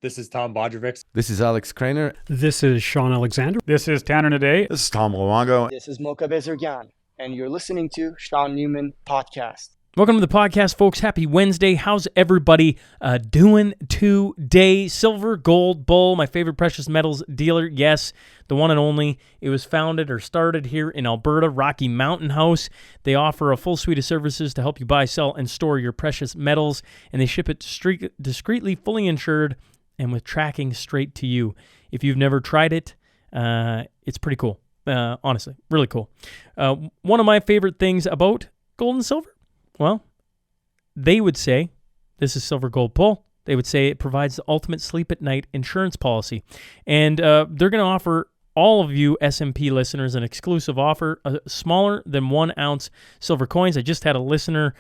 This is Tom Bodrovic. This is Alex Krainer. This is Sean Alexander. This is Tanner Naday. This is Tom Luongo. This is Mocha Bezergan, and you're listening to Sean Newman Podcast. Welcome to the podcast, folks. Happy Wednesday. How's everybody doing today? Silver, gold, bull, my favorite precious metals dealer. Yes, the one and only. It was founded or started here in Alberta, Rocky Mountain House. They offer a full suite of services to help you buy, sell, and store your precious metals, and they ship it discreetly, fully insured, and with tracking straight to you. If you've never tried it, it's pretty cool. Honestly, really cool. One of my favorite things about gold and silver, well, they would say, this is Silver Gold Bull, they would say it provides the ultimate sleep at night insurance policy. And they're going to offer all of you SMP listeners an exclusive offer, smaller than 1 ounce silver coins. I just had a listener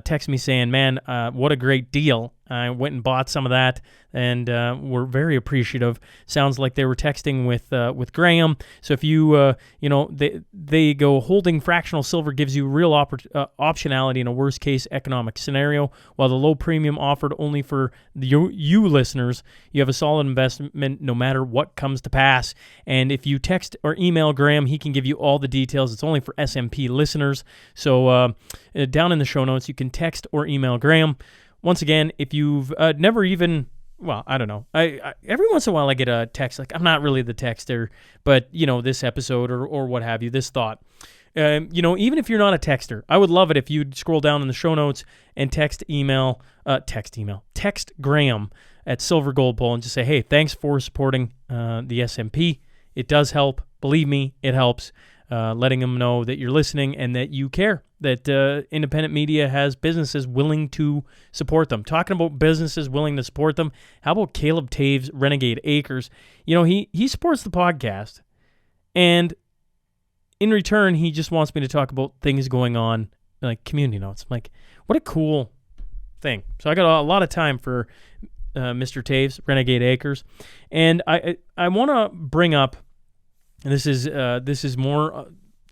text me saying, man, what a great deal. I went and bought some of that, and we're very appreciative. Sounds like they were texting with Graham. So if you, they go, holding fractional silver gives you real optionality in a worst-case economic scenario, while the low premium offered only for you listeners, you have a solid investment no matter what comes to pass. And if you text or email Graham, he can give you all the details. It's only for SMP listeners. So down in the show notes, you can text or email Graham. Once again, if you've never even, well, I don't know. I every once in a while I get a text, like, I'm not really the texter, but, this episode or what have you, this thought. Even if you're not a texter, I would love it if you'd scroll down in the show notes and text Graham at Silver Gold Bull and just say, hey, thanks for supporting the SMP. It does help. Believe me, it helps. Letting them know that you're listening and that you care, that independent media has businesses willing to support them. Talking about businesses willing to support them, how about Caleb Taves, Renegade Acres? He supports the podcast, and in return, he just wants me to talk about things going on, like community notes. I'm like, what a cool thing. So I got a lot of time for Mr. Taves, Renegade Acres, and I want to bring up, and this is more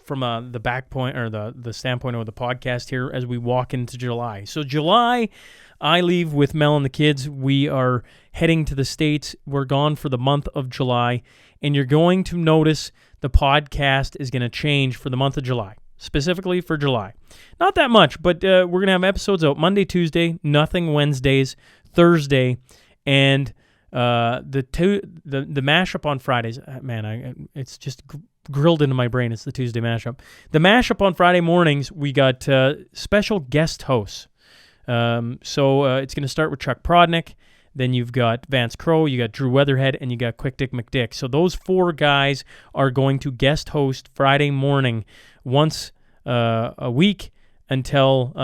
from the back point or the standpoint of the podcast here as we walk into July. So July, I leave with Mel and the kids. We are heading to the States. We're gone for the month of July, and you're going to notice the podcast is going to change for the month of July, specifically for July. Not that much, but we're going to have episodes out Monday, Tuesday, nothing Wednesdays, Thursday, and the mashup on Fridays, man, it's just grilled into my brain. It's the Tuesday mashup. The mashup on Friday mornings, we got special guest hosts. So it's going to start with Chuck Prodnick. Then you've got Vance Crowe, you got Drew Weatherhead, and you got Quick Dick McDick. So those 4 guys are going to guest host Friday morning once a week until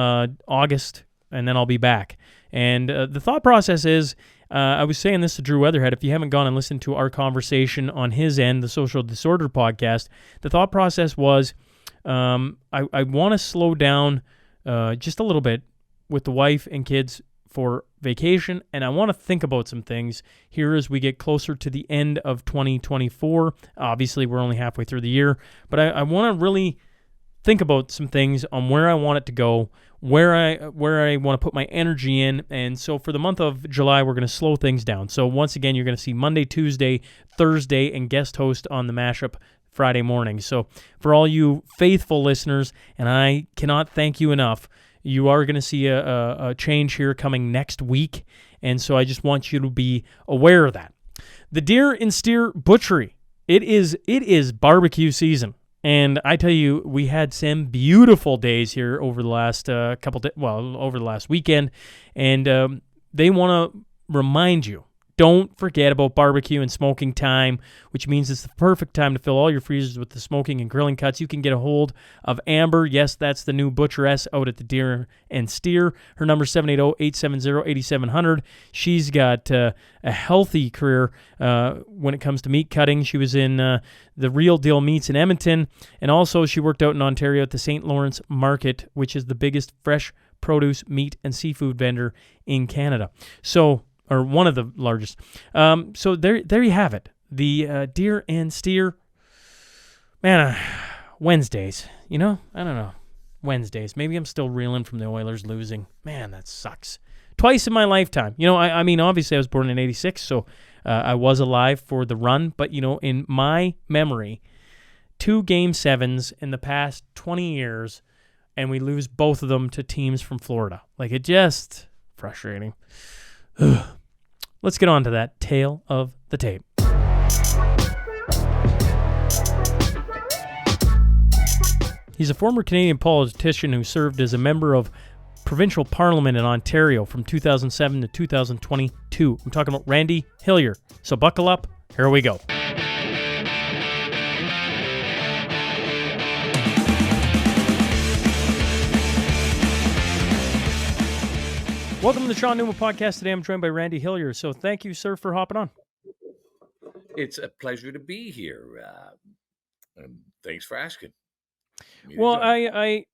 August, and then I'll be back. And the thought process is, I was saying this to Drew Weatherhead. If you haven't gone and listened to our conversation on his end, the Social Disorder podcast, the thought process was I want to slow down just a little bit with the wife and kids for vacation, and I want to think about some things here as we get closer to the end of 2024. Obviously, we're only halfway through the year, but I want to really think about some things on where I want it to go, where I want to put my energy in. And so for the month of July, we're going to slow things down. So once again, you're going to see Monday, Tuesday, Thursday, and guest host on the mashup Friday morning. So for all you faithful listeners, and I cannot thank you enough, you are going to see a change here coming next week. And so I just want you to be aware of that. The Deer and Steer Butchery. It is barbecue season. And I tell you, we had some beautiful days here over the last over the last weekend, and they want to remind you, don't forget about barbecue and smoking time, which means it's the perfect time to fill all your freezers with the smoking and grilling cuts. You can get a hold of Amber. Yes, that's the new butcheress out at the Deer and Steer. Her number is 780-870-8700. She's got a healthy career when it comes to meat cutting. She was in the Real Deal Meats in Edmonton, and also she worked out in Ontario at the St. Lawrence Market, which is the biggest fresh produce, meat, and seafood vendor in Canada. Or one of the largest. So there you have it. The Deer and Steer. Man, Wednesdays. I don't know. Wednesdays. Maybe I'm still reeling from the Oilers losing. Man, that sucks. twice in my lifetime. I mean, obviously I was born in 86, so I was alive for the run. But, in my memory, 2 Game 7s in the past 20 years, and we lose both of them to teams from Florida. Like, it just frustrating. Let's get on to that tale of the tape. He's a former Canadian politician who served as a member of provincial parliament in Ontario from 2007 to 2022. I'm talking about Randy Hillier. So buckle up. Here we go. Welcome to the Sean Newman Podcast. Today I'm joined by Randy Hillier. So thank you, sir, for hopping on. It's a pleasure to be here. And thanks for asking. Well, I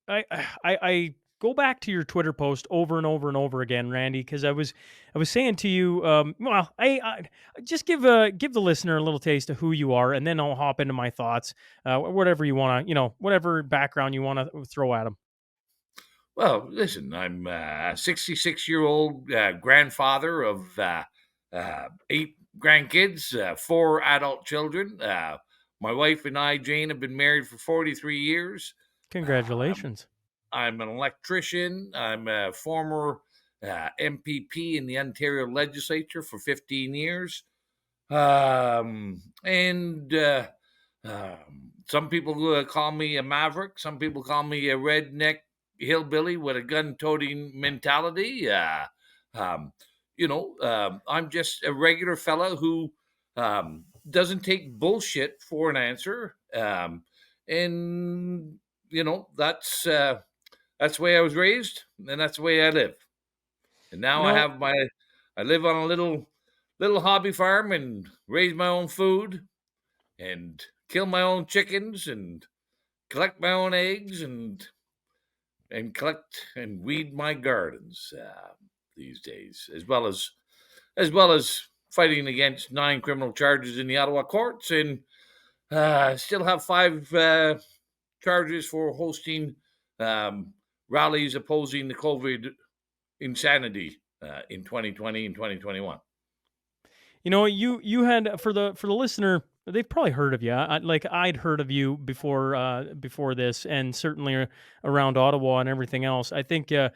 go back to your Twitter post over and over and over again, Randy, because I was saying to you, I just give the listener a little taste of who you are, and then I'll hop into my thoughts, whatever you want to, whatever background you want to throw at them. Well, listen, I'm a 66-year-old grandfather of 8 grandkids, 4 adult children. My wife and I, Jane, have been married for 43 years. Congratulations. I'm an electrician. I'm a former MPP in the Ontario legislature for 15 years. Some people call me a maverick. Some people call me a redneck hillbilly with a gun-toting mentality. I'm just a regular fella who doesn't take bullshit for an answer. That's the way I was raised, and that's the way I live. And now I live on a little hobby farm and raise my own food and kill my own chickens and collect my own eggs and collect and weed my gardens these days, as well as fighting against 9 criminal charges in the Ottawa courts, and still have 5 charges for hosting rallies opposing the COVID insanity in 2020 and 2021. You had, for the listener, they've probably heard of you. I'd heard of you before this, and certainly around Ottawa and everything else. I think your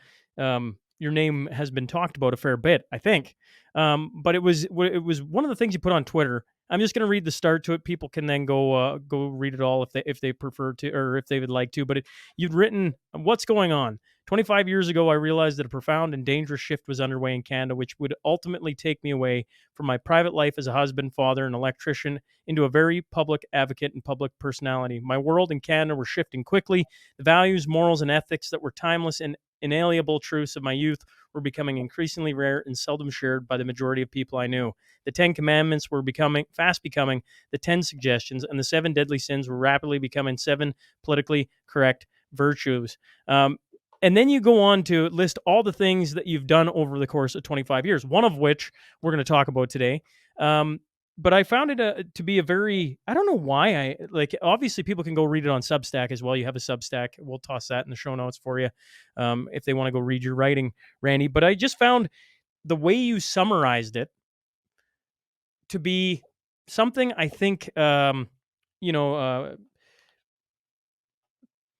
name has been talked about a fair bit, I think. But it was one of the things you put on Twitter. I'm just going to read the start to it. People can then go read it all if they prefer to, or if they would like to. But you'd written, "What's going on? 25 years ago, I realized that a profound and dangerous shift was underway in Canada, which would ultimately take me away from my private life as a husband, father, and electrician into a very public advocate and public personality. My world in Canada were shifting quickly. The values, morals, and ethics that were timeless and inalienable truths of my youth were becoming increasingly rare and seldom shared by the majority of people I knew. The 10 Commandments were fast becoming the 10 suggestions, and the 7 deadly sins were rapidly becoming 7 politically correct virtues." And then you go on to list all the things that you've done over the course of 25 years, one of which we're going to talk about today. But I found it to be a very, I don't know why obviously people can go read it on Substack as well. You have a Substack. We'll toss that in the show notes for you if they want to go read your writing, Randy. But I just found the way you summarized it to be something I think,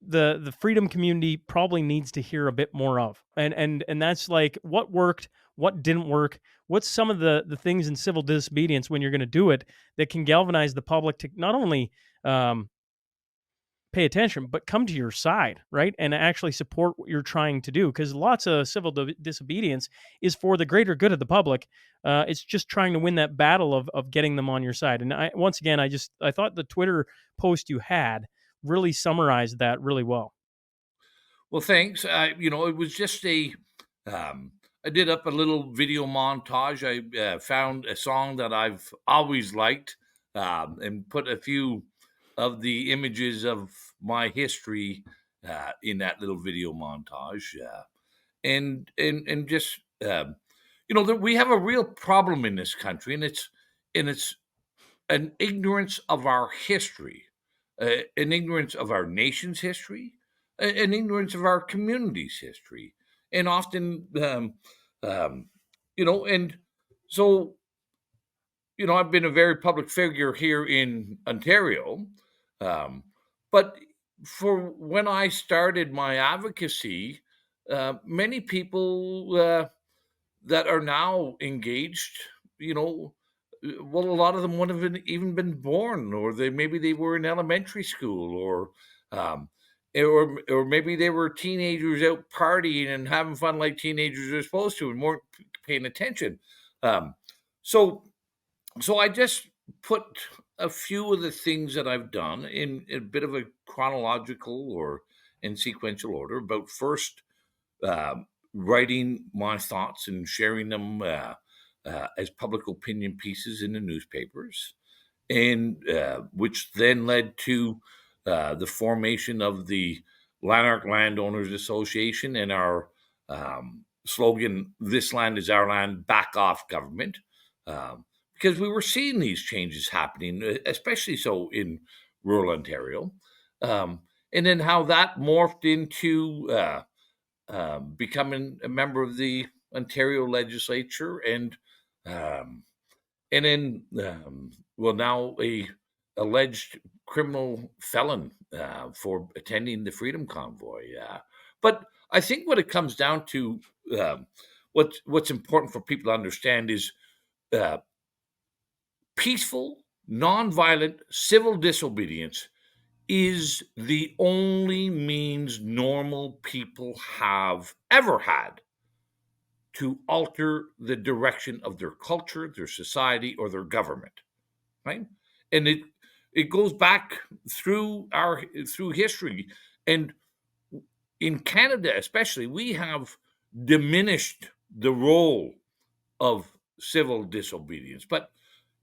the freedom community probably needs to hear a bit more of. And that's like what worked, what didn't work, what's some of the things in civil disobedience when you're going to do it that can galvanize the public to not only pay attention, but come to your side, right? And actually support what you're trying to do. Because lots of civil disobedience is for the greater good of the public. It's just trying to win that battle of getting them on your side. And I thought the Twitter post you had really summarized that really well. Well, thanks. It was just I did up a little video montage. I found a song that I've always liked and put a few of the images of my history in that little video montage. And just, we have a real problem in this country, and it's an ignorance of our history. An ignorance of our nation's history, an ignorance of our community's history, and often Um, and so, I've been a very public figure here in Ontario, um, but for when I started my advocacy, many people that are now engaged, well, a lot of them wouldn't have even been born, or maybe they were in elementary school, um, or maybe they were teenagers out partying and having fun like teenagers are supposed to, and weren't paying attention. Um, so, so I just put a few of the things that I've done in a bit of a chronological or in sequential order. About first uh, writing my thoughts and sharing them as public opinion pieces in the newspapers, and which then led to the formation of the Lanark Landowners Association and our slogan, "This land is our land, back off government," because we were seeing these changes happening, especially so in rural Ontario. And then how that morphed into becoming a member of the Ontario legislature, um, and then well, now a alleged criminal felon for attending the Freedom Convoy. But I think what it comes down to, um, what's important for people to understand is uh, peaceful, nonviolent civil disobedience is the only means normal people have ever had to alter the direction of their culture, their society, or their government, right? And it goes back through history, and in Canada especially, we have diminished the role of civil disobedience. But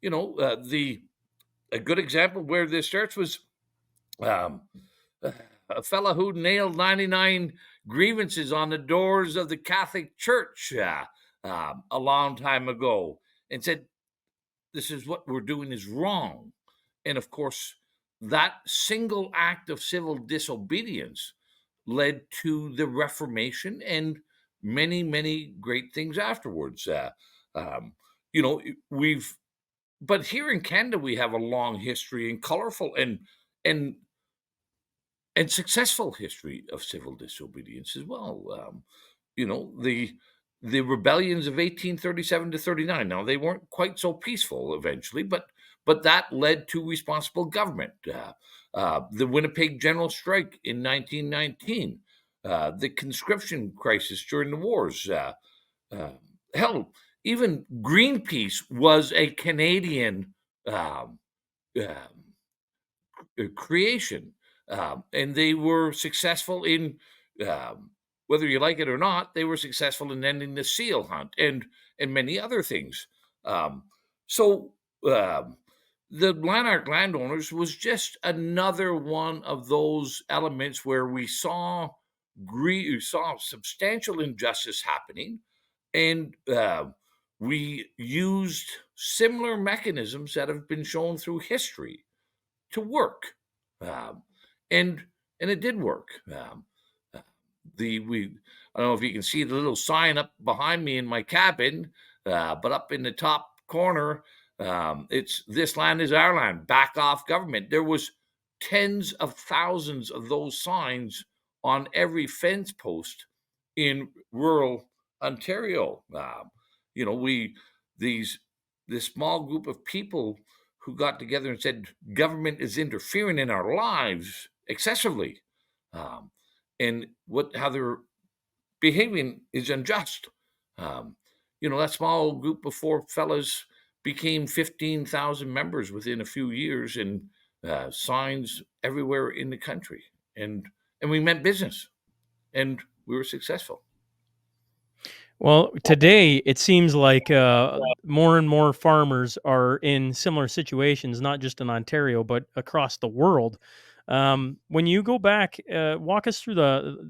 the a good example where this starts was um, a fella who nailed 99 grievances on the doors of the Catholic Church a long time ago and said, "This is what we're doing is wrong." And of course, that single act of civil disobedience led to the Reformation and many, many great things afterwards. Um, you know, we've, but here in Canada, we have a long history and colorful and and successful history of civil disobedience as well. The rebellions of 1837 to 39. Now they weren't quite so peaceful eventually, but that led to responsible government. The Winnipeg General Strike in 1919, the conscription crisis during the wars. Uh, Hell, even Greenpeace was a Canadian um, um, creation. And they were successful in, whether you like it or not, they were successful in ending the seal hunt and many other things. Um, so the Lanark landowners was just another one of those elements where we saw substantial injustice happening, and we used similar mechanisms that have been shown through history to work, um, and it did work. Uh, the we I don't know if you can see the little sign up behind me in my cabin, but up in the top corner, it's "This land is our land. Back off government." There was tens of thousands of those signs on every fence post in rural Ontario. We these this small group of people who got together and said government is interfering in our lives excessively, um, and how they're behaving is unjust. Um, that small group of four fellas became 15,000 members within a few years, and signs everywhere in the country, and we meant business, and we were successful. Well, today it seems like more and more farmers are in similar situations, not just in Ontario, but across the world. When you go back, walk us through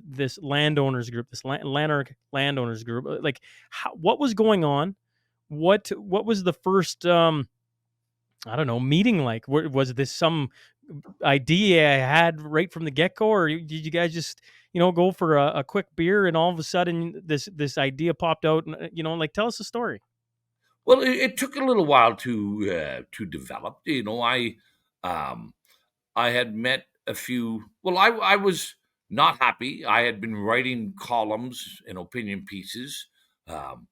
this landowners group, this Lanark landowners group. Like, what was going on? What was the first I don't know, meeting like? Was this some idea I had right from the get go, or did you guys just go for a quick beer and all of a sudden this idea popped out? And like, tell us the story. Well, it took a little while to develop. Um, I had met a few. Well, I was not happy. I had been writing columns and opinion pieces um,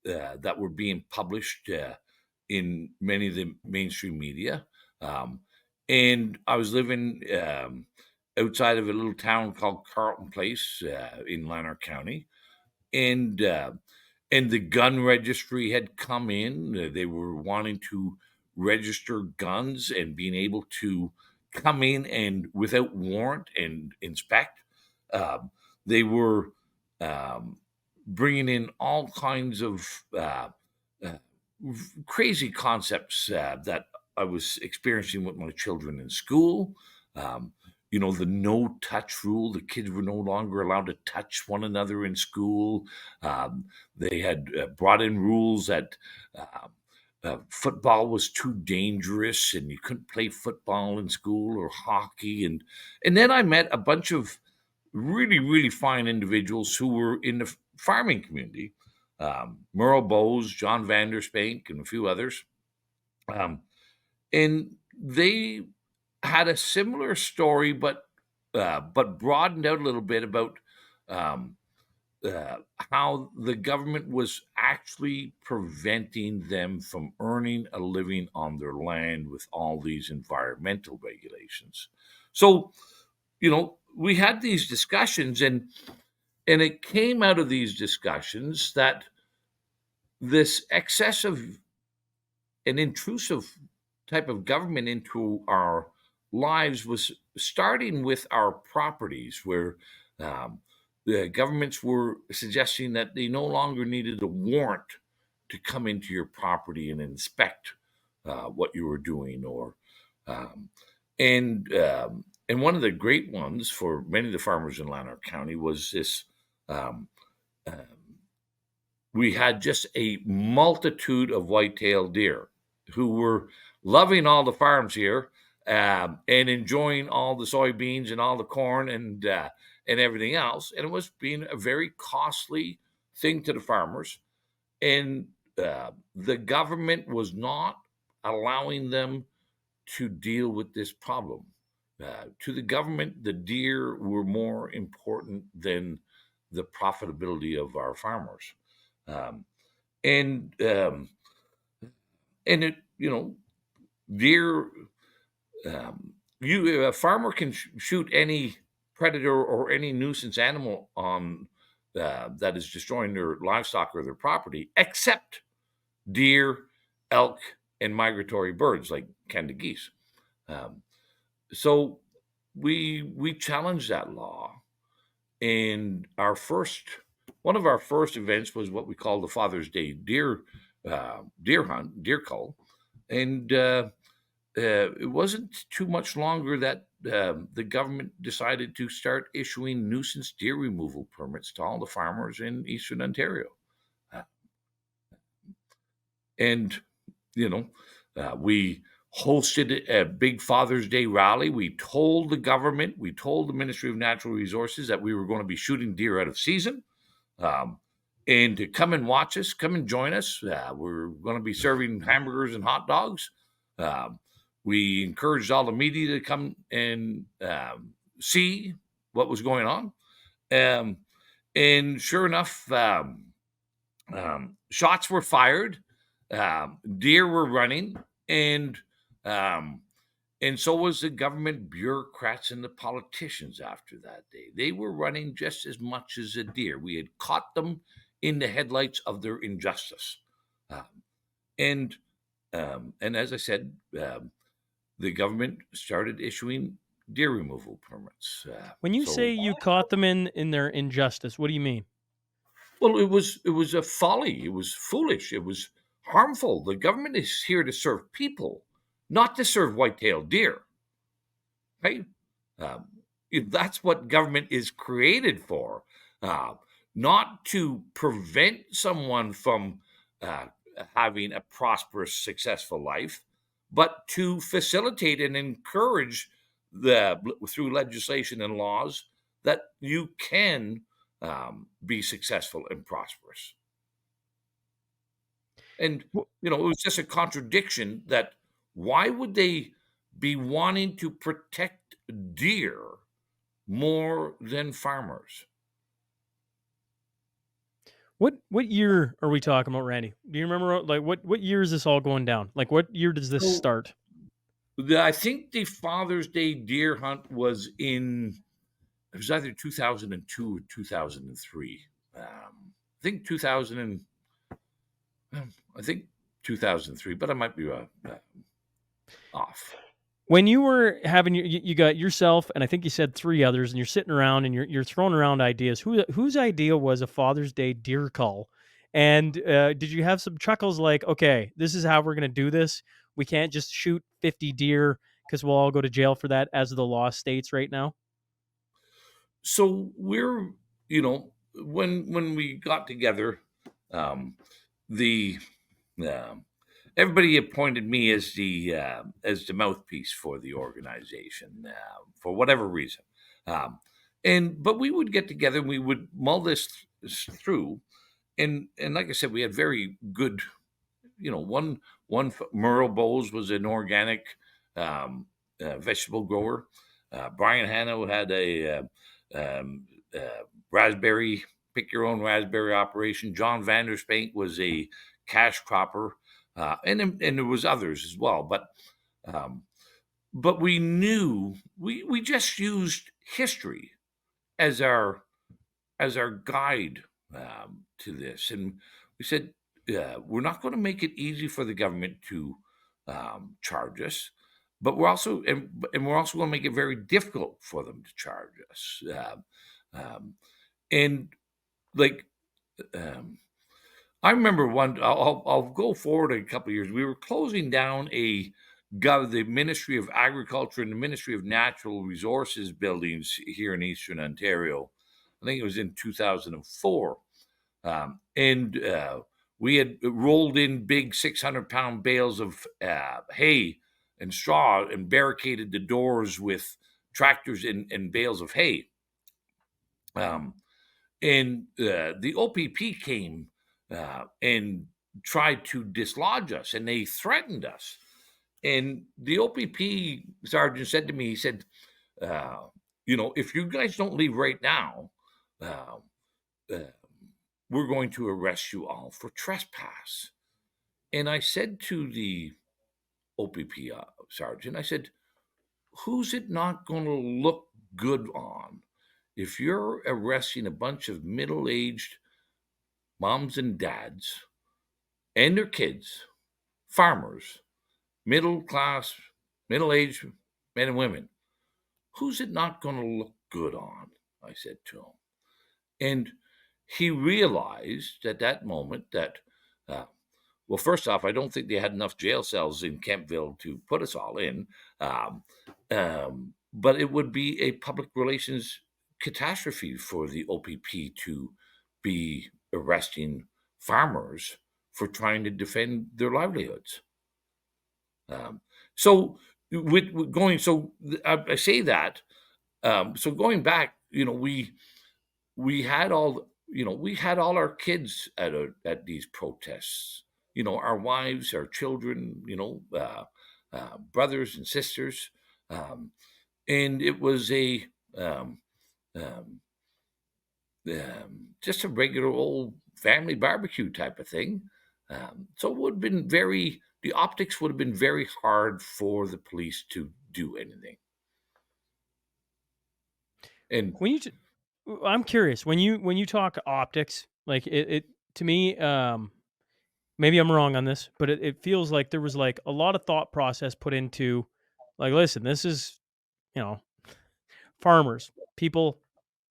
that were being published in many of the mainstream media, um, and I was living outside of a little town called Carlton Place in Lanark County, and the gun registry had come in. They were wanting to register guns and being able to come in and without warrant and inspect. Um, they were um, bringing in all kinds of uh, crazy concepts that I was experiencing with my children in school. Um, the no touch rule, the kids were no longer allowed to touch one another in school. Um, they had brought in rules that football was too dangerous and you couldn't play football in school or hockey. And then I met a bunch of really, really fine individuals who were in the farming community. Merle Bowes, John Vanderspank, and a few others. And they had a similar story, but broadened out a little bit about um, how the government was actually preventing them from earning a living on their land with all these environmental regulations. So, we had these discussions, and it came out of these discussions that this excessive and intrusive type of government into our lives was starting with our properties, where the governments were suggesting that they no longer needed a warrant to come into your property and inspect what you were doing, or um, and one of the great ones for many of the farmers in Lanark County was this. Um, um, we had just a multitude of white-tailed deer who were loving all the farms here, and enjoying all the soybeans and all the corn and everything else. And it was being a very costly thing to the farmers. And the government was not allowing them to deal with this problem. To the government, the deer were more important than the profitability of our farmers. Um, and and it deer, a farmer can shoot any predator or any nuisance animal on that is destroying their livestock or their property, except deer, elk, and migratory birds like Canada geese. Um, so we challenged that law, and one of our first events was what we call the Father's Day deer hunt, deer cull, and it wasn't too much longer that the government decided to start issuing nuisance deer removal permits to all the farmers in Eastern Ontario. Uh, and, we hosted a big Father's Day rally. We told the government, we told the Ministry of Natural Resources that we were going to be shooting deer out of season. And to come and watch us, come and join us. We're going to be serving hamburgers and hot dogs. We encouraged all the media to come and see what was going on. And sure enough, shots were fired, deer were running, and so was the government bureaucrats and the politicians after that day. They were running just as much as a deer. We had caught them in the headlights of their injustice. And as I said, the government started issuing deer removal permits. When you say you caught them in their injustice, what do you mean? Well, it was a folly. It was foolish. It was harmful. The government is here to serve people, not to serve white-tailed deer. Right? That's what government is created for, not to prevent someone from having a prosperous, successful life, but to facilitate and encourage through legislation and laws that you can be successful and prosperous. And, it was just a contradiction that why would they be wanting to protect deer more than farmers? What year are we talking about, Randy? Do you remember like what year is this all going down? Like what year does this So start? I think the Father's Day deer hunt was it was either 2002 or 2003. I think 2000 and I think 2003, but I might be off. When you were having you got yourself and I think you said three others, and you're sitting around and you're throwing around ideas. Whose idea was a Father's Day deer call? And did you have some chuckles like, okay, this is how we're going to do this? We can't just shoot 50 deer because we'll all go to jail for that, as the law states right now. So we're, when we got together, the everybody appointed me as the mouthpiece for the organization for whatever reason, but we would get together and we would mull this through, and like I said, we had very good, one Merle Bowles was an organic vegetable grower. Brian Hanno had a raspberry, pick your own raspberry operation. John Vanderspank was a cash cropper, and there was others as well. But we knew we just used history as our guide to this, and we said we're not going to make it easy for the government to charge us, but we're also we're also going to make it very difficult for them to charge us. And like I remember I'll go forward a couple of years. We were closing down the Ministry of Agriculture and the Ministry of Natural Resources buildings here in Eastern Ontario. I think it was in 2004. And we had rolled in big 600-pound bales of hay and straw and barricaded the doors with tractors and bales of hay. And the OPP came and tried to dislodge us, and they threatened us. And the OPP sergeant said to me, he said, if you guys don't leave right now, we're going to arrest you all for trespass. And I said to the OPP sergeant, I said, who's it not going to look good on if you're arresting a bunch of middle-aged moms and dads and their kids, farmers, middle class, middle-aged men and women? Who's it not going to look good on? I said to him. And he realized at that moment that, well, first off, I don't think they had enough jail cells in Kempville to put us all in. But it would be a public relations catastrophe for the OPP to be arresting farmers for trying to defend their livelihoods. So with going, so I say that. So going back, we had all our kids at these protests. Our wives, our children, brothers and sisters, and it was just a regular old family barbecue type of thing. So it would have been the optics would have been very hard for the police to do anything. And When I'm curious, when you talk optics, like it to me, maybe I'm wrong on this, but it feels like there was like a lot of thought process put into, like, listen, this is, farmers, people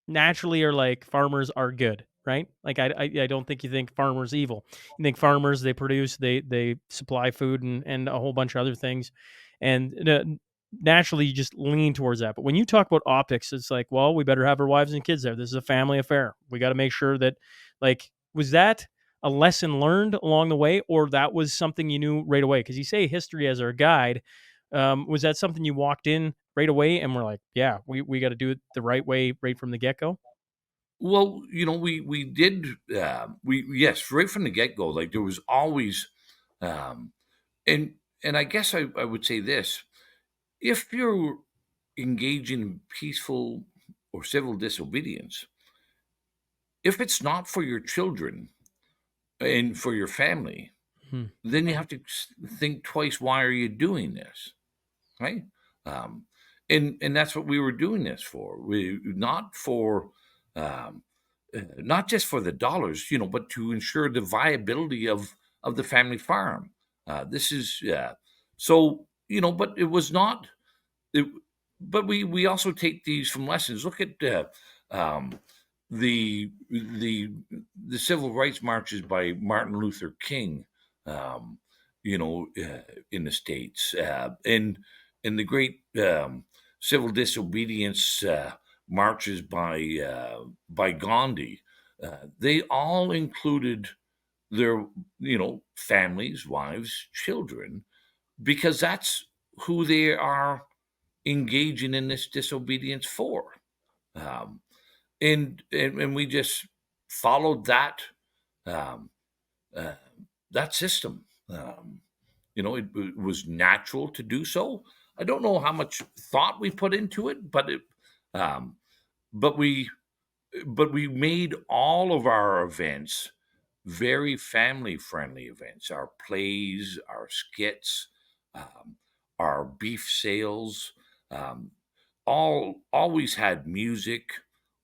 naturally are like, farmers are good, right? Like I don't think you think farmers evil. You think farmers, they produce, they supply food and a whole bunch of other things, and naturally you just lean towards that. But when you talk about optics, it's like, well, we better have our wives and kids there. This is a family affair. We got to make sure that, like, was that a lesson learned along the way, or that was something you knew right away? Because you say history as our guide. Was that something you walked in right away, and we're like, yeah, we got to do it the right way right from the get go? Well, we did, we yes, right from the get go. Like there was always, um, and I guess I would say this: if you're engaging in peaceful or civil disobedience, if it's not for your children and for your family, Hmm. then you have to think twice. Why are you doing this? Right? Um, and that's what we were doing this for. We not for um, not just for the dollars, but to ensure the viability of the family farm. This is so but it was not. It, but we also take these from lessons. Look at um, the the civil rights marches by Martin Luther King, um, in the states, and the great civil disobedience marches by Gandhi. They all included their families, wives, children, because that's who they are engaging in this disobedience for. Um, and we just followed um, uh, that system. It was natural to do so. I don't know how much thought we put into it, um, but we but we made all of our events very family friendly events. Our plays, our skits, um, our beef sales, um, all always had music,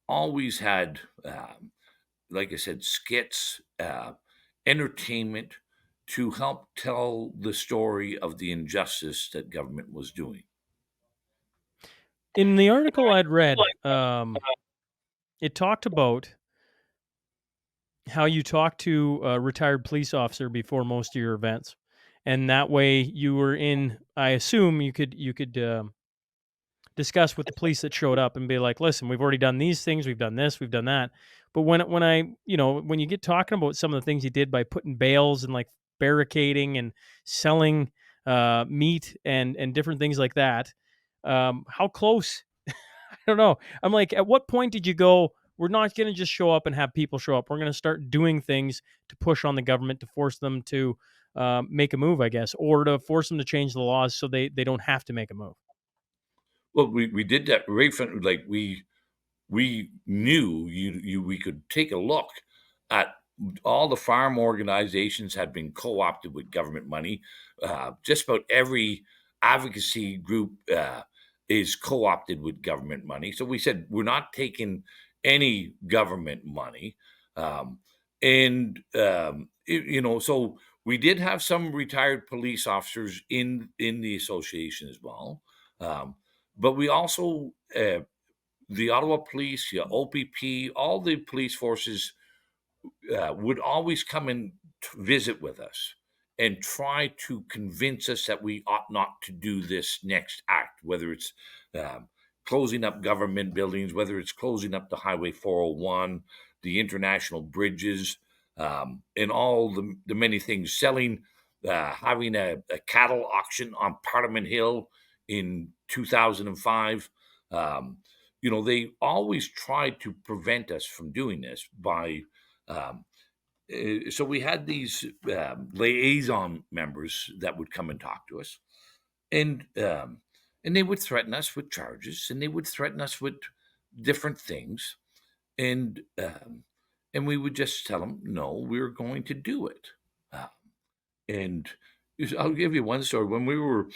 always had, like I said, skits, entertainment to help tell the story of the injustice that government was doing. In the article I'd read, it talked about how you talk to a retired police officer before most of your events, and that way you were in. I assume you could discuss with the police that showed up and be like, "Listen, we've already done these things, we've done this, we've done that." But when you get talking about some of the things you did by putting bales and like barricading and selling meat and different things like that, how close I don't know. I'm like, at what point did you go, we're not going to just show up and have people show up. We're going to start doing things to push on the government to force them to make a move, I guess, or to force them to change the laws so they don't have to make a move. Well, we did that right from like we knew we could take a look at all the farm organizations had been co-opted with government money. Just about every advocacy group is co-opted with government money. So we said we're not taking any government money, so we did have some retired police officers in the association as well, but we also the Ottawa Police, OPP, all the police forces would always come and visit with us and try to convince us that we ought not to do this next act, whether it's um, closing up government buildings, whether it's closing up the Highway 401, the international bridges, and all the many things, having a cattle auction on Parliament Hill in 2005. They always tried to prevent us from doing this by um, so we had these liaison members that would come and talk to us, and and they would threaten us with charges, and they would threaten us with different things, and um, and we would just tell them, no, we're going to do it. Uh, and I'll give you one story. When we were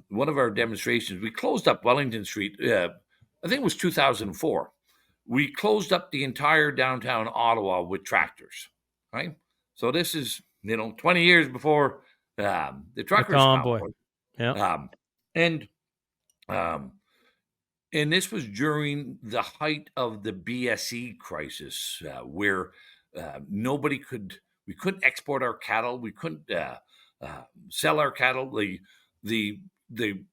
one of our demonstrations, we closed up Wellington Street. I think it was 2004. We closed up the entire downtown Ottawa with tractors, right? So this is 20 years before the The truckers convoy. convoy, Yeah. um, and um, and this was during the height of the BSE crisis, where we couldn't export our cattle, we couldn't sell our cattle. The the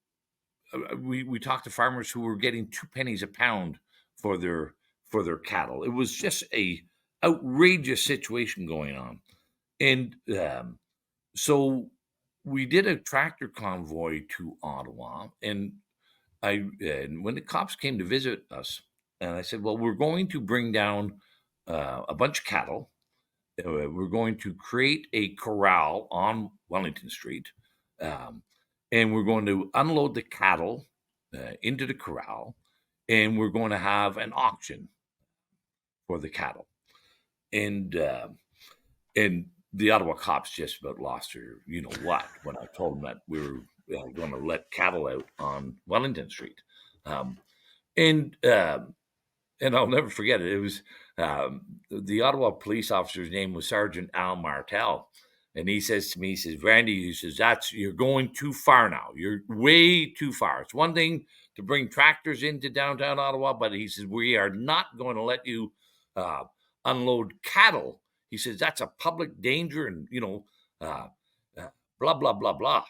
we talked to farmers who were getting 2 pennies a pound for their cattle. It was just a outrageous situation going on, and so we did a tractor convoy to Ottawa, and And when the cops came to visit us, and I said, well, we're going to bring down a bunch of cattle. We're going to create a corral on Wellington Street, um, and we're going to unload the cattle into the corral, and we're going to have an auction for the cattle. And the Ottawa cops just about lost their, you know what, when I told them that we were going to let cattle out on Wellington Street, um, and I'll never forget it. It was the Ottawa police officer's name was Sergeant Al Martel, and he says to me, he says, "Randy, he says you're going too far now. You're way too far. It's one thing to bring tractors into downtown Ottawa, but he says we are not going to let you uh, unload cattle." He says that's a public danger, and uh, blah blah blah blah.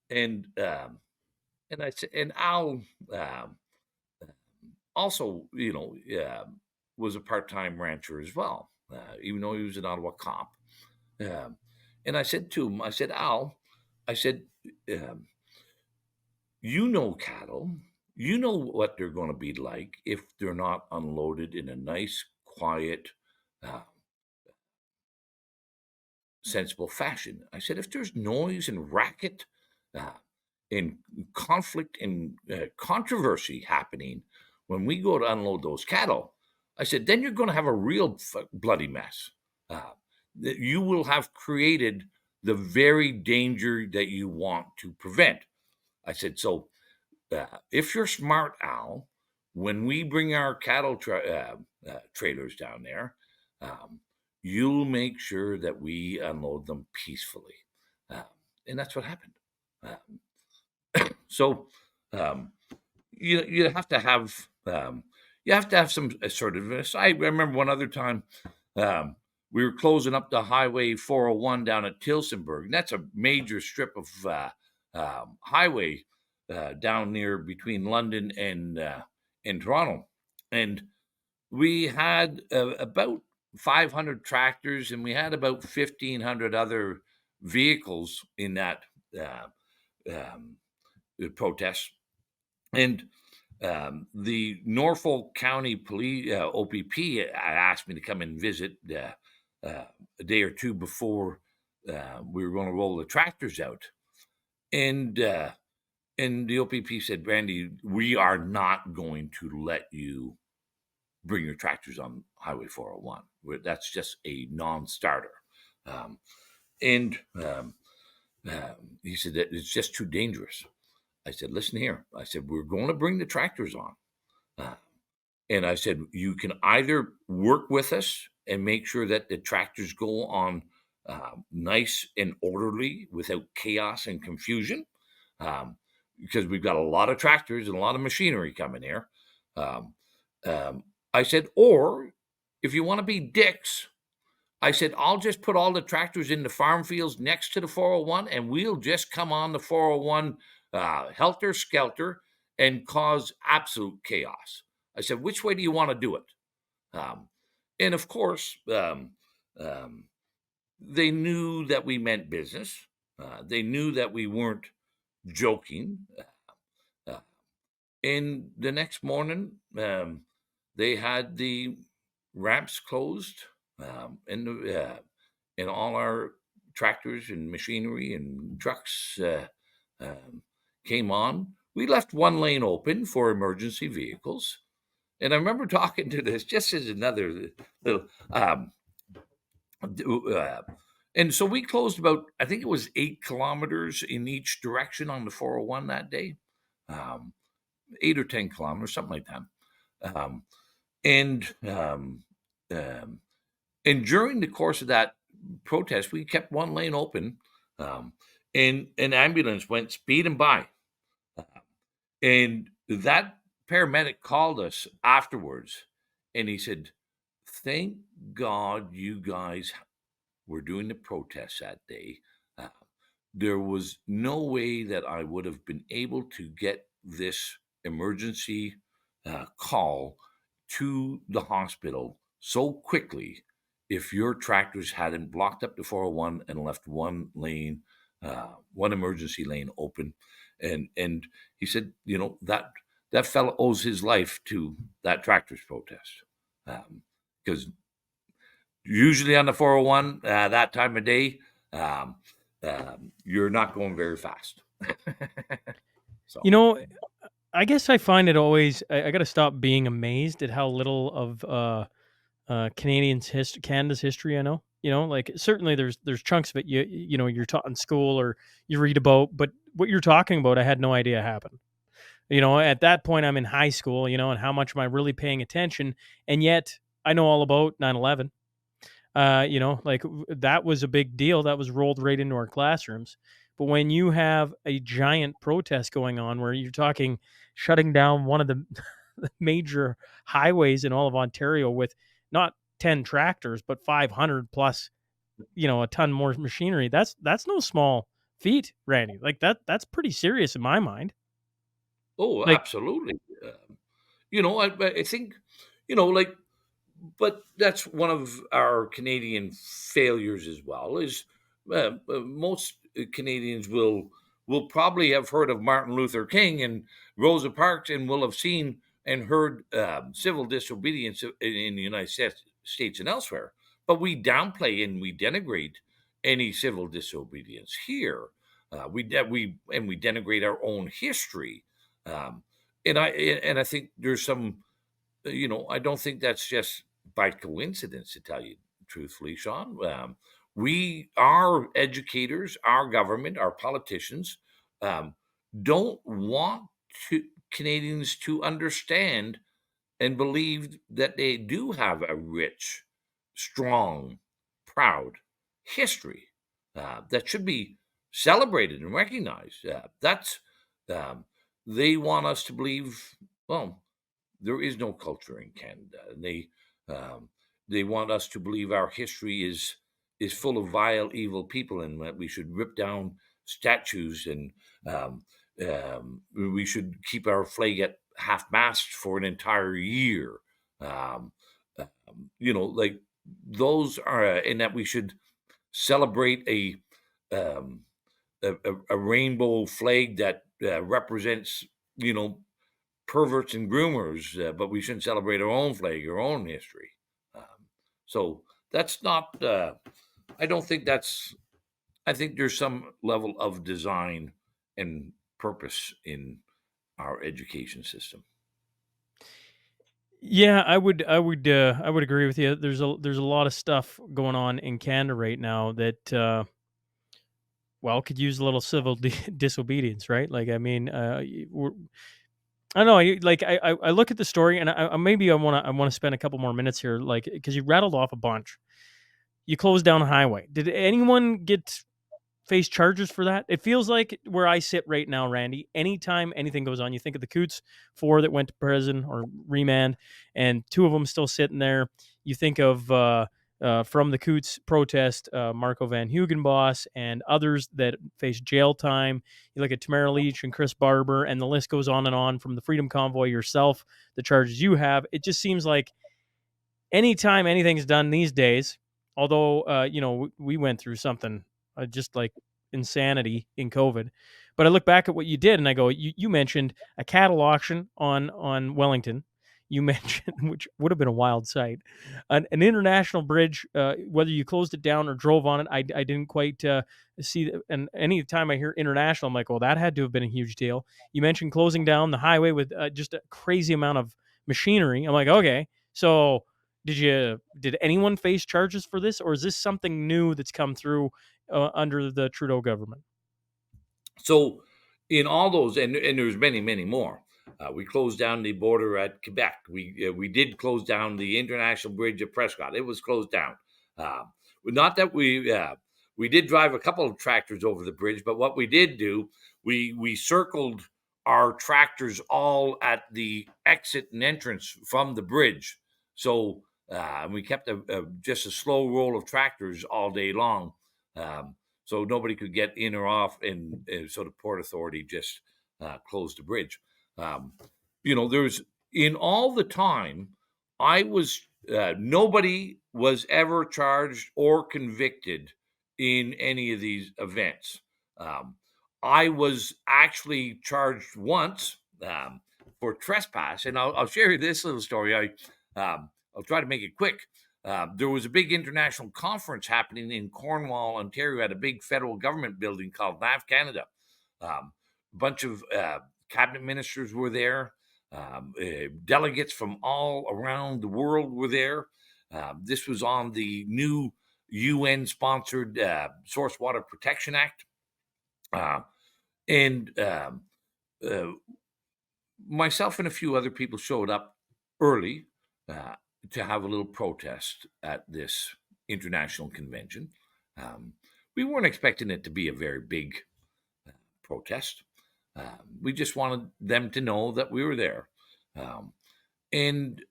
And I said, and Al. Also, was a part-time rancher as well, even though he was an Ottawa cop. Um, and I said to him, I said, Al, I said, um, cattle, you know what they're going to be like if they're not unloaded in a nice, quiet, uh, sensible fashion. I said, if there's noise and racket uh, and conflict and controversy happening when we go to unload those cattle, I said, then you're going to have a real bloody mess. That you will have created the very danger that you want to prevent. I said, so if you're smart, Al, when we bring our cattle trailers down there, um, you'll make sure that we unload them peacefully. Um, and that's what happened. So um, you have to have some assertiveness. I remember one other time um, we were closing up the Highway 401 down at Tilsonburg. And that's a major strip of highway down near between London and Toronto, and we had about 500 tractors, and we had about 1,500 other vehicles in that uh, um, protest. And the Norfolk County Police OPP asked me to come and visit a day or two before we were going to roll the tractors out, and the OPP said, "Randy, we are not going to let you bring your tractors on Highway 401. That's just a non-starter." Um, and he said that it's just too dangerous. I said, listen here. I said, we're going to bring the tractors on. And I said, you can either work with us and make sure that the tractors go on nice and orderly without chaos and confusion, because we've got a lot of tractors and a lot of machinery coming here. Um, I said, or if you want to be dicks, I said, I'll just put all the tractors in the farm fields next to the 401, and we'll just come on the 401 helter skelter and cause absolute chaos. I said, which way do you want to do it? And of course, they knew that we meant business. They knew that we weren't joking. And the next morning, they had the ramps closed, and all our tractors and machinery and trucks came on. We left one lane open for emergency vehicles. And I remember talking to this just as another little. And so we closed about, I think it was 8 kilometers in each direction on the 401 that day, 8 or 10 kilometers, something like that. And during the course of that protest, we kept one lane open, and an ambulance went speeding by. And that paramedic called us afterwards, and he said, thank God you guys were doing the protest that day. There was no way that I would have been able to get this emergency call to the hospital so quickly if your tractors hadn't blocked up the 401 and left one lane, one emergency lane open. And he said, that that fellow owes his life to that tractors protest, because usually on the 401 that time of day, um, you're not going very fast. So, You know, I guess I find it always. I got to stop being amazed at how little of Canada's history I know. You know, like certainly there's chunks of it you know you're taught in school or you read about, but what you're talking about, I had no idea happened. You know, at that point I'm in high school. You know, and how much am I really paying attention? And yet I know all about 9/11. You know, like that was a big deal. That was rolled right into our classrooms. But when you have a giant protest going on where you're talking shutting down one of the, the major highways in all of Ontario with not 10 tractors, but 500 plus, you know, a ton more machinery, that's no small feat, Randy. Like that's pretty serious in my mind. oh, Like, absolutely. I think, like, but that's one of our Canadian failures as well. Is most Canadians will probably have heard of Martin Luther King and Rosa Parks, and will have seen and heard civil disobedience in the United States and elsewhere. But we downplay and we denigrate any civil disobedience here. We denigrate our own history, um, and I think there's some. I don't think that's just by coincidence, to tell you truthfully, Sean. Our educators, our government, our politicians, um, don't want Canadians to understand and believe that they do have a rich, strong, proud history that should be celebrated and recognized. That's um, They want us to believe. Well, there is no culture in Canada, and um, they want us to believe our history is full of vile, evil people, and that we should rip down statues, and um, we should keep our flag at half mast for an entire year. Um, like those are, and that we should celebrate um, a rainbow flag that represents, you know, perverts and groomers, but we shouldn't celebrate our own flag, our own history. So that's not. I don't think that's. I think there's some level of design and purpose in our education system. yeah, I would agree with you. There's a lot of stuff going on in Canada right now that well, could use a little civil disobedience, right? Like, I mean, I don't know. I look at the story, and maybe I want to spend a couple more minutes here, like because you rattled off a bunch. You closed down a highway. Did anyone get face charges for that? It feels like where I sit right now, Randy. Anytime anything goes on, you think of the Coots, 4 that went to prison or remand, and 2 of them still sitting there. You think of from the Coots protest, Marco Van Hugenbos and others that face jail time. You look at Tamara Leach and Chris Barber, and the list goes on and on. From the Freedom Convoy yourself, the charges you have. It just seems like anytime anything's done these days, although you know we went through something just like insanity in COVID, but I look back at what you did and I go, you mentioned a cattle auction on Wellington. You mentioned, which would have been a wild sight, an international bridge. Whether you closed it down or drove on it, I didn't quite see. And any time I hear international, I'm like, well, that had to have been a huge deal. You mentioned closing down the highway with just a crazy amount of machinery. I'm like, okay, so did anyone face charges for this, or is this something new that's come through under the Trudeau government? So, in all those, and there's many, many more. We closed down the border at Quebec. We did close down the international bridge at Prescott. It was closed down. Uh, Not that we did drive a couple of tractors over the bridge, but what we did do, we circled our tractors all at the exit and entrance from the bridge. So we kept just a slow roll of tractors all day long. Um, so nobody could get in or off, and so the Port Authority just closed the bridge. Um, there's in all the time I was nobody was ever charged or convicted in any of these events. Um, I was actually charged once for trespass. And I'll share you this little story. I'll try to make it quick. There was a big international conference happening in Cornwall, Ontario, at a big federal government building called NAV Canada. A bunch of cabinet ministers were there. Delegates from all around the world were there. This was on the new UN-sponsored Source Water Protection Act. And myself and a few other people showed up early to have a little protest at this international convention. We weren't expecting it to be a very big protest. We just wanted them to know that we were there. And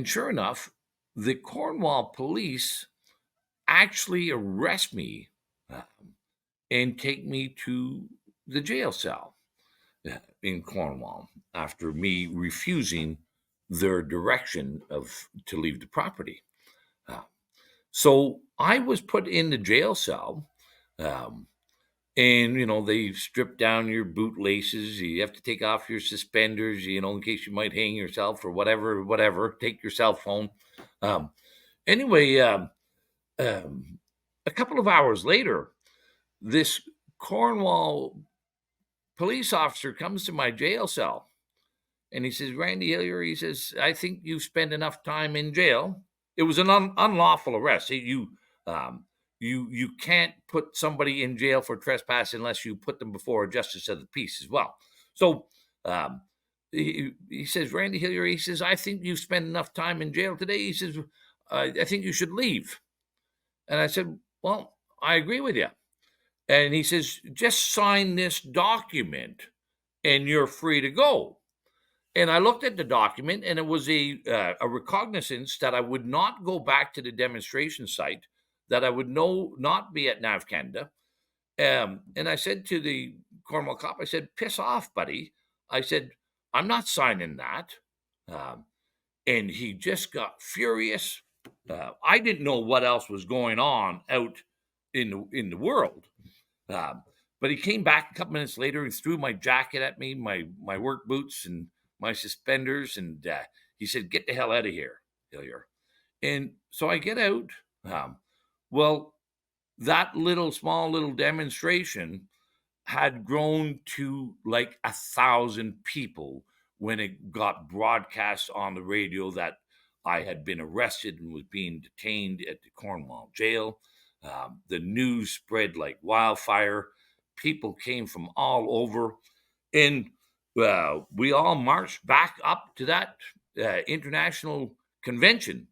sure enough, the Cornwall police actually arrest me and take me to the jail cell in Cornwall after me refusing their direction to leave the property. So I was put in the jail cell, and they strip down your boot laces. You have to take off your suspenders, in case you might hang yourself or whatever. Take your cell phone. Anyway, a couple of hours later, this Cornwall police officer comes to my jail cell, and he says, "Randy Hillier," he says, "I think you've spent enough time in jail." It was an unlawful arrest. You can't put somebody in jail for trespass unless you put them before a justice of the peace as well. So he says, "Randy Hillier," he says, "I think you've spent enough time in jail today." He says, "I think you should leave." And I said, "Well, I agree with you." And he says, "Just sign this document and you're free to go." And I looked at the document, and it was a recognizance that I would not go back to the demonstration site, that I would not be at NAV Canada. And I said to the Cornwall cop, I said, "Piss off, buddy." I said, "I'm not signing that." And he just got furious. I didn't know what else was going on out in the world. But he came back a couple minutes later and threw my jacket at me, my work boots and my suspenders, and he said, "Get the hell out of here, Hillier." And so I get out. Well, that small little demonstration had grown to like 1,000 people when it got broadcast on the radio that I had been arrested and was being detained at the Cornwall jail. The news spread like wildfire. People came from all over, and we all marched back up to that international convention,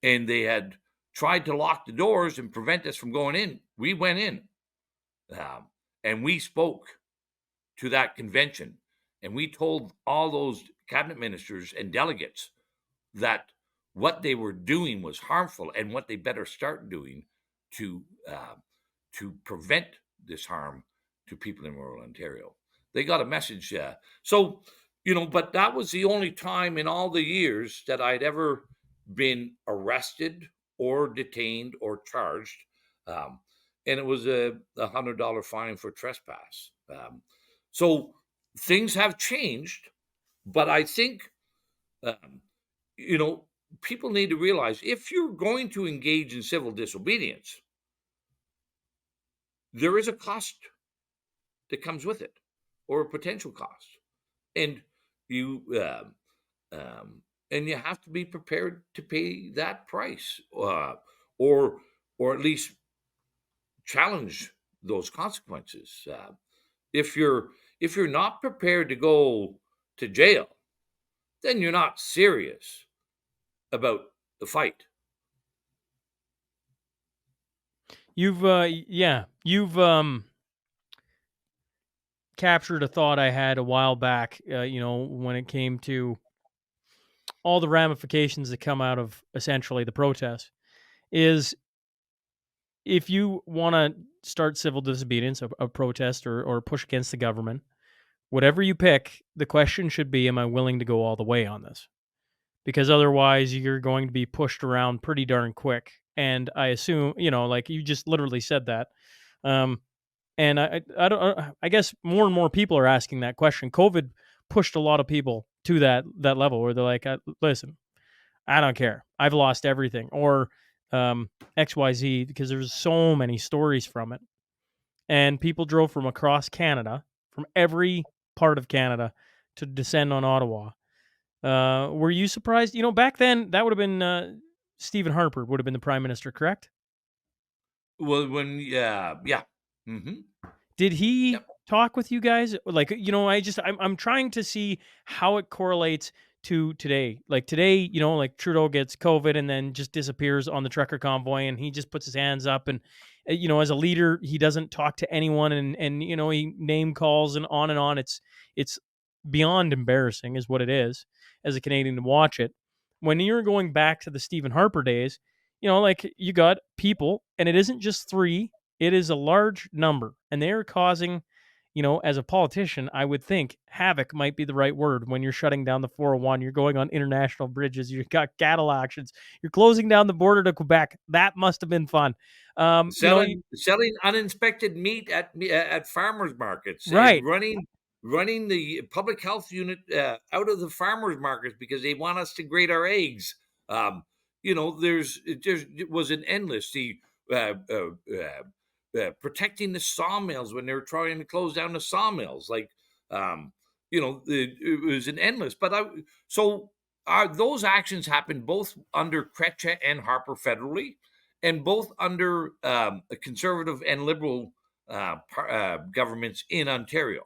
and they had tried to lock the doors and prevent us from going in. We went in, and we spoke to that convention, and we told all those cabinet ministers and delegates that what they were doing was harmful and what they better start doing to prevent this harm to people in rural Ontario. They got a message. But that was the only time in all the years that I'd ever been arrested or detained or charged. And it was a $100 fine for trespass. So things have changed, but I think, people need to realize if you're going to engage in civil disobedience, there is a cost that comes with it, or a potential cost, and you have to be prepared to pay that price, or at least challenge those consequences. If you're not prepared to go to jail, then you're not serious about the fight. You've captured a thought I had a while back, when it came to all the ramifications that come out of essentially the protest, is if you want to start civil disobedience, a protest or push against the government, whatever you pick, the question should be, am I willing to go all the way on this? Because otherwise you're going to be pushed around pretty darn quick. And I assume, like you just literally said that. And I guess more and more people are asking that question. COVID pushed a lot of people to that level where they're like, listen, I don't care. I've lost everything, or XYZ, because there's so many stories from it. And people drove from across Canada, from every part of Canada, to descend on Ottawa. Were you surprised? Back then, that would have been Stephen Harper would have been the prime minister, correct? Well, yeah. Mm-hmm. Did he Yep. talk with you guys? Like, I'm trying to see how it correlates to today. Like today, like Trudeau gets COVID and then just disappears on the trucker convoy, and he just puts his hands up, and as a leader, he doesn't talk to anyone, and he name calls and on and on. It's beyond embarrassing, is what it is, as a Canadian to watch it. When you're going back to the Stephen Harper days, like you got people, and it isn't just three. It is a large number, and they are causing, as a politician, I would think havoc might be the right word when you're shutting down the 401. You're going on international bridges. You've got cattle auctions. You're closing down the border to Quebec. That must have been fun. Selling uninspected meat at farmers markets, right. and running the public health unit out of the farmers markets because they want us to grade our eggs. It was an endless protecting the sawmills when they were trying to close down the sawmills. It was an endless. Those actions happened both under Chrétien and Harper federally, and both under conservative and liberal governments in Ontario.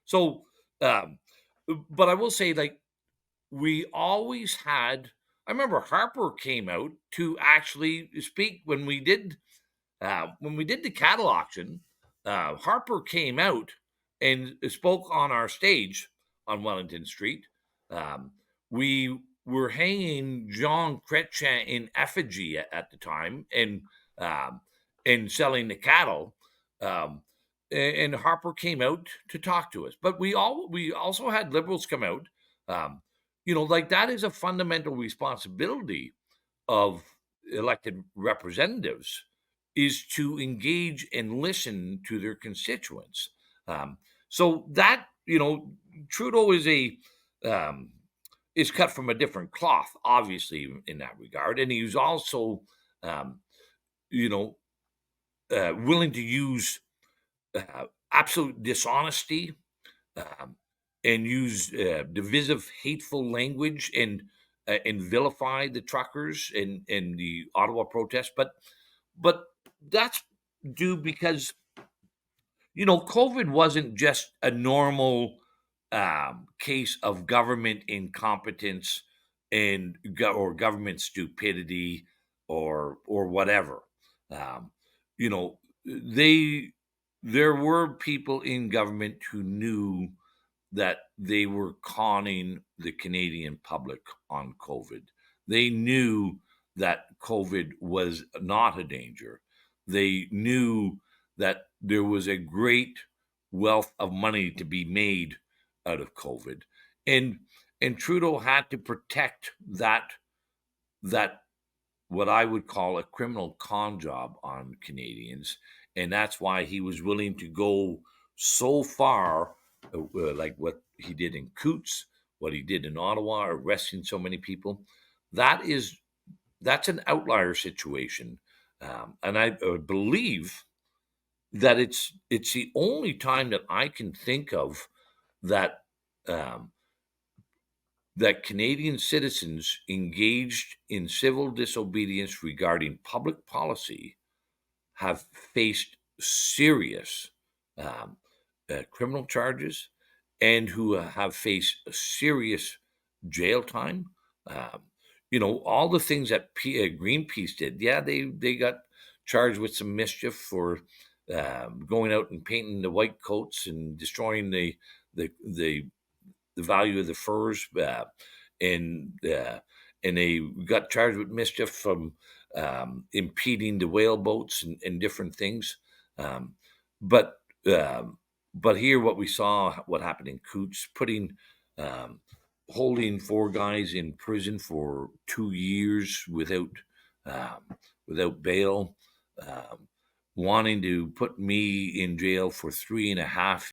So, but I will say, like, we always had. I remember Harper came out to actually speak when we did the cattle auction. Harper came out and spoke on our stage on Wellington Street. We were hanging Jean Chrétien in effigy at the time, and selling the cattle. And Harper came out to talk to us. But we also had liberals come out. Like, that is a fundamental responsibility of elected representatives, is to engage and listen to their constituents. So that, Trudeau is cut from a different cloth, obviously, in that regard. And he's also, willing to use absolute dishonesty, and use divisive, hateful language, and vilify the truckers and the Ottawa protest. But that's due because COVID wasn't just a normal case of government incompetence or government stupidity or whatever. Um, you know, there were people in government who knew that they were conning the Canadian public on COVID. They knew that COVID was not a danger. They knew that there was a great wealth of money to be made out of COVID. And Trudeau had to protect that what I would call a criminal con job on Canadians. And that's why he was willing to go so far, like what he did in Coutts, what he did in Ottawa, arresting so many people. That's an outlier situation. And I believe that it's the only time that I can think of that um, that Canadian citizens engaged in civil disobedience regarding public policy have faced serious criminal charges, and who have faced serious jail time. Um, all the things that Greenpeace did. Yeah, they got charged with some mischief for going out and painting the white coats and destroying the the value of the furs, and they got charged with mischief from impeding the whale boats and different things. Um, but but here, what we saw, what happened in Coutts, um, holding four guys in prison for 2 years without bail, wanting to put me in jail for 3.5